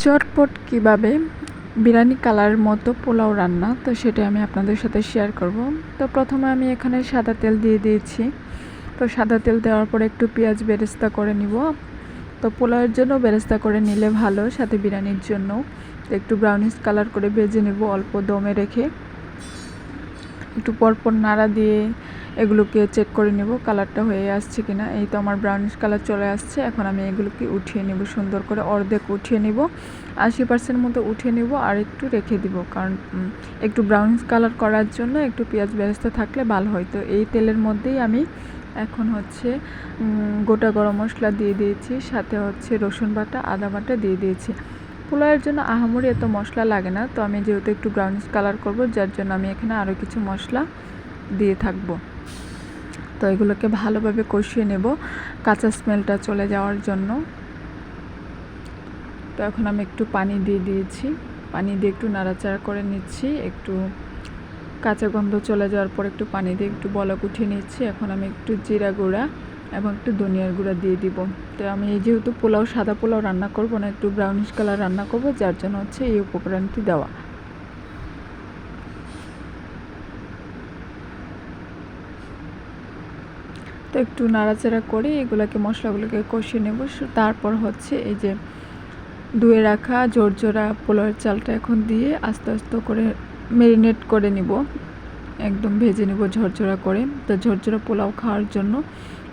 চটপট কিভাবে বিরিয়ানি কালারের মতো পোলাও রান্না, তো সেটা আমি আপনাদের সাথে শেয়ার করব। তো প্রথমে আমি এখানে সাদা তেল দিয়ে দিয়েছি। তো সাদা তেল দেওয়ার পরে একটু পেঁয়াজ বেরেস্তা করে নিব। তো পোলাওয়ের জন্য বেরেস্তা করে নিলে ভালো, সাথে বিরিয়ানির জন্য। তো একটু ব্রাউনিশ কালার করে ভেজে নেব অল্প দমে রেখে। একটু পরপর নাড়া দিয়ে এগুলোকে চেক করে নেব কালারটা হয়ে আসছে কিনা। এই তো আমার ব্রাউনিশ কালার চলে আসছে। এখন আমি এগুলোকে উঠিয়ে নেব, সুন্দর করে অর্ধেক উঠিয়ে নেব, 80% মতো উঠিয়ে নেব, আর একটু রেখে দিব, কারণ একটু ব্রাউনিশ কালার করার জন্য একটু পেঁয়াজ বেরেস্তা থাকলে ভালো হয়। তো এই তেলের মধ্যেই আমি এখন গোটা গরম মশলা দিয়ে দিয়েছি, সাথে রসুন বাটা, আদা বাটা দিয়ে দিয়েছি। পোলাওয়ের জন্য আহামরি এত মশলা লাগে না, তো আমি যেহেতু একটু ব্রাউনিশ কালার করব, যার জন্য আমি এখানে আরও কিছু মশলা দিয়ে থাকব। তো এগুলোকে ভালোভাবে কষিয়ে নেব কাঁচা স্মেলটা চলে যাওয়ার জন্য। তো এখন আমি একটু পানি দিয়ে দিয়েছি, পানি দিয়ে একটু নাড়াচাড়া করে নিচ্ছি। একটু কাঁচা গন্ধ চলে যাওয়ার পর একটু পানি দিয়ে একটু বলক উঠিয়ে নিচ্ছি। এখন আমি একটু জিরা গুঁড়া এবং একটু ধনিয়ার গুঁড়া দিয়ে দিব। তো আমি যেহেতু পোলাও, সাদা পোলাও রান্না করব না, একটু ব্রাউনিশ কালার রান্না করব, যার জন্য এই উপকরণটি দেওয়া। তো একটু নাড়াচাড়া করে এগুলোকে, মশলাগুলোকে কষিয়ে নেব। তারপর এই যে ধুয়ে রাখা ঝরঝরা পোলাওয়ের চালটা এখন দিয়ে আস্তে আস্তে করে ম্যারিনেট করে নিব, একদম ভেজে নেব ঝরঝরা করে। তো ঝরঝরা পোলাও খাওয়ার জন্য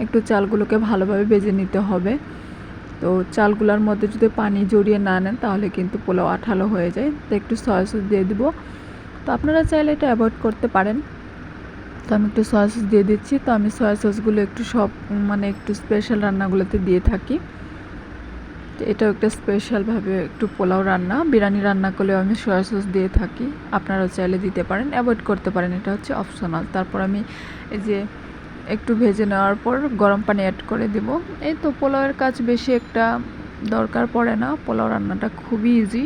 একটু চালগুলোকে ভালোভাবে ভেজে নিতে হবে। তো চালগুলোর মধ্যে যদি পানি জড়িয়ে না নেন তাহলে কিন্তু পোলাও আঠালো হয়ে যায়। তো একটু সয়া সস দিয়ে দিব। তো আপনারা চাইলে এটা অ্যাভয়েড করতে পারেন। তো আমি একটু সয়া সস দিয়ে দিচ্ছি। তো আমি সয়া সসগুলো একটু একটু স্পেশাল রান্নাগুলোতে দিয়ে থাকি। তো এটাও একটা স্পেশালভাবে একটু পোলাও রান্না, বিরিয়ানি রান্না করলেও আমি সয়া সস দিয়ে থাকি। আপনারাও চাইলে দিতে পারেন, অ্যাভয়েড করতে পারেন, এটা অপশনাল। তারপর আমি এই যে একটু ভেজে নেওয়ার পর গরম পানি অ্যাড করে দেব। এই তো পোলাওয়ের কাজ বেশি একটা দরকার পড়ে না, পোলাও রান্নাটা খুবই ইজি।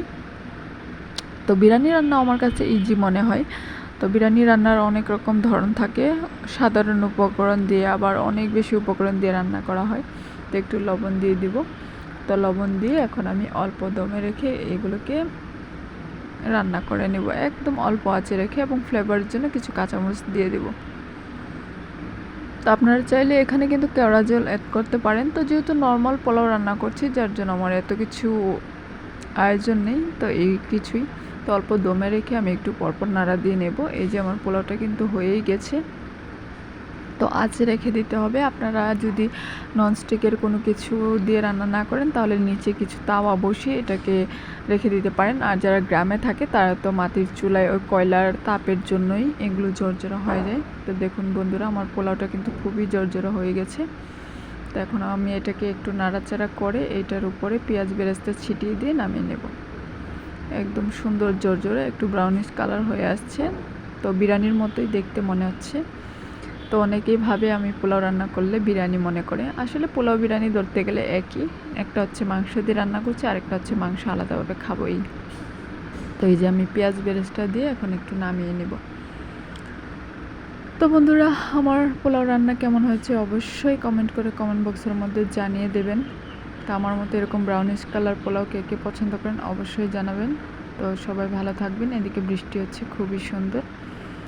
তো বিরিয়ানি রান্না আমার কাছে ইজি মনে হয়। তো বিরিয়ানি রান্নার অনেক রকম ধরন থাকে, সাধারণ উপকরণ দিয়ে আবার অনেক বেশি উপকরণ দিয়ে রান্না করা হয়। তো একটু লবণ দিয়ে দিব। তো লবণ দিয়ে এখন আমি অল্প দমে রেখে এগুলোকে রান্না করে নেব, একদম অল্প আঁচে রেখে, এবং ফ্লেভারের জন্য কিছু কাঁচামরিচ দিয়ে দেব। তো আপনারা চাইলে এখানে কিন্তু কেওড়া জল অ্যাড করতে পারেন। তো যেহেতু নর্মাল পোলাও রান্না করছি, যার জন্য আমার এত কিছু আয়োজন নেই, তো এই কিছুই। তো অল্প দমে রেখে আমি একটু পরপর নাড়া দিয়ে নেব। এই যে আমার পোলাওটা কিন্তু হয়েই গেছে। তো আঁচে রেখে দিতে হবে। আপনারা যদি ননস্টিকের কোনো কিছু দিয়ে রান্না না করেন, তাহলে নিচে কিছু তাওয়া বসিয়ে এটাকে রেখে দিতে পারেন। আর যারা গ্রামে থাকে তারা তো মাটির চুলায় ওই কয়লার তাপের জন্যই এগুলো ঝরঝরা হয়ে যায়। তো দেখুন বন্ধুরা, আমার পোলাওটা কিন্তু খুবই ঝরঝরা হয়ে গেছে। তো এখন আমি এটাকে একটু নাড়াচাড়া করে এটার উপরে পেঁয়াজ বেরেস্তা ছিটিয়ে দিয়ে নামিয়ে নেব। একদম সুন্দর ঝরঝরে একটু ব্রাউনিশ কালার হয়ে আসছে। তো বিরিয়ানির মতোই দেখতে মনে হচ্ছে। তো অনেকেই ভাবে আমি পোলাও রান্না করলে বিরিয়ানি মনে করে, আসলে পোলাও বিরিয়ানি ধরতে গেলে একই। একটা মাংস দিয়ে রান্না করছি, আরেকটা মাংস আলাদাভাবে খাবোই। তো এই যে আমি পেঁয়াজ বেরেস্তা দিয়ে এখন একটু নামিয়ে নেব। তো বন্ধুরা, আমার পোলাও রান্না কেমন হয়েছে অবশ্যই কমেন্ট করে কমেন্ট বক্সের মধ্যে জানিয়ে দেবেন। তো আমার মতো এরকম ব্রাউনিশ কালার পোলাও কে কে পছন্দ করেন অবশ্যই জানাবেন। তো সবাই ভালো থাকবেন। এদিকে বৃষ্টি হচ্ছে, খুবই সুন্দর।